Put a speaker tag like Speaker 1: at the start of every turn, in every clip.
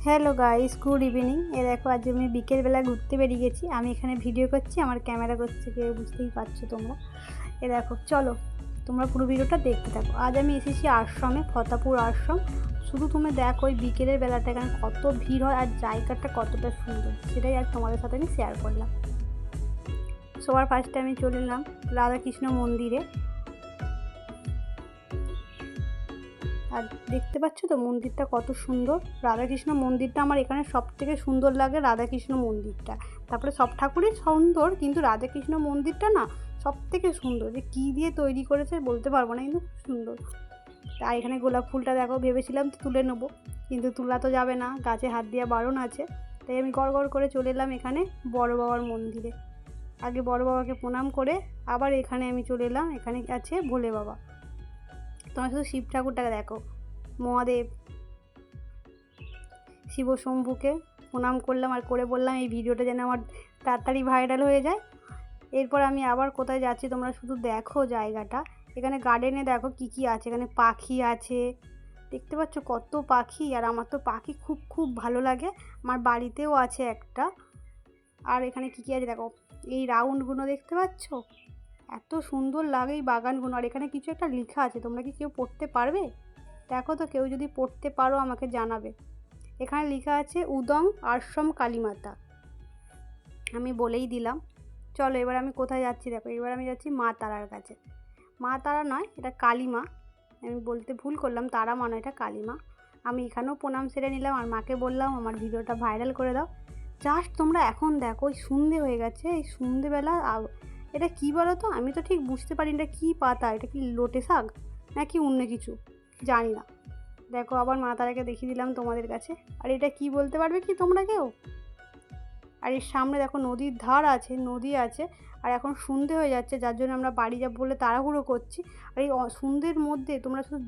Speaker 1: Hello guys, good evening. দেখো আজ আমি বিকেলবেলা ঘুরতে বেরিয়ে গেছি। আমি এখানে ভিডিও করছি, আমার ক্যামেরা করছে, কেউ বুঝতেই পারছো তোমরা। দেখো চলো তোমরা পুরো ভিডিওটা দেখতে থাকো। আজ আমি এসেছি আশ্রমে, ফতাপুর আশ্রম। শুধু তুমি দেখো ওই বিকেলের বেলাটা এখানে কত ভিড় হয় আর জায়গাটা কতটা সুন্দর, সেটাই আজ তোমাদের সাথে আমি শেয়ার করলাম। সবার ফার্স্টে আমি চলে এলাম রাধাকৃষ্ণ মন্দিরে। আর দেখতে পাচ্ছ তো মন্দিরটা কত সুন্দর। রাধাকৃষ্ণ মন্দিরটা আমার এখানে সব থেকে সুন্দর লাগে, রাধাকৃষ্ণ মন্দিরটা। তারপরে সব ঠাকুরই সুন্দর, কিন্তু রাধাকৃষ্ণ মন্দিরটা না সব থেকে সুন্দর। যে কী দিয়ে তৈরি করেছে বলতে পারবো না, কিন্তু খুব সুন্দর। আর এখানে গোলাপ ফুলটা দেখো, ভেবেছিলাম তুলে নেবো, কিন্তু তোলা তো যাবে না, গাছে হাত দেওয়া বারণ আছে। তাই আমি গড় করে চলে এলাম এখানে বড় বাবার মন্দিরে। আগে বড় বাবাকে প্রণাম করে আবার এখানে আমি চলে এলাম। এখানে আছে ভোলে বাবা। তোমার শুধু শিব ঠাকুরটাকে দেখো, মহাদেব, শিব শম্ভুকে প্রণাম করলাম আর করে বললাম এই ভিডিওটা যেন আমার তাড়াতাড়ি ভাইরাল হয়ে যায়। এরপর আমি আবার কোথায় যাচ্ছি তোমরা শুধু দেখো জায়গাটা। এখানে গার্ডেনে দেখো কি কি আছে, এখানে পাখি আছে, দেখতে পাচ্ছ কত পাখি। আর আমার তো পাখি খুব খুব ভালো লাগে, আমার বাড়িতেও আছে একটা। আর এখানে কি কি আছে দেখো, এই রাউন্ডগুলো দেখতে পাচ্ছ, এত সুন্দর লাগে এই বাগানগুলো। আর এখানে কিছু একটা লেখা আছে, তোমরা কি কেউ পড়তে পারবে? দেখো তো, কেউ যদি পড়তে পারো আমাকে জানাবে। এখানে লেখা আছে উদং আশ্রম কালীমাতা। আমি বলেই দিলাম। চলো এবার আমি কোথায় যাচ্ছি দেখো, এবার আমি যাচ্ছি মা তারার কাছে। মা তারা নয়, এটা কালী মা। আমি বলতে ভুল করলাম, তারা মা নয়, এটা কালী মা। আমি এখানেও প্রণাম সেরে নিলাম আর মাকে বললাম আমার ভিডিওটা ভাইরাল করে দাও। জাস্ট তোমরা এখন দেখো, ওই সন্ধে হয়ে গেছে, এই সন্ধেবেলা এটা কী বলো তো, আমি তো ঠিক বুঝতে পারি এটা কী পাতা, এটা কি লোটে শাক নাকি অন্য কিছু জানি না। দেখো আবার মা তারাকে দেখিয়ে দিলাম তোমাদের কাছে। আর এটা কি বলতে পারবে কি তোমরা কেউ? আর এর সামনে দেখো নদীর ধার আছে, নদী আছে। আর এখন সন্ধে হয়ে যাচ্ছে, যার জন্য আমরা বাড়ি যাব বলে তাড়াহুড়ো করছি। আর এই সন্ধ্যের মধ্যে তোমরা শুধু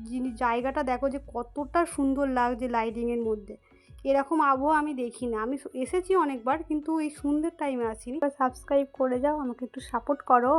Speaker 1: জায়গাটা দেখো যে কতটা সুন্দর লাগছে লাইটিংয়ের মধ্যে। এরকম আবহাওয়া আমি দেখি না। আমি এসেছি অনেকবার, কিন্তু এই সন্ধ্যের টাইমে আসিনি। সাবস্ক্রাইব করে যাও, আমাকে একটু সাপোর্ট করো।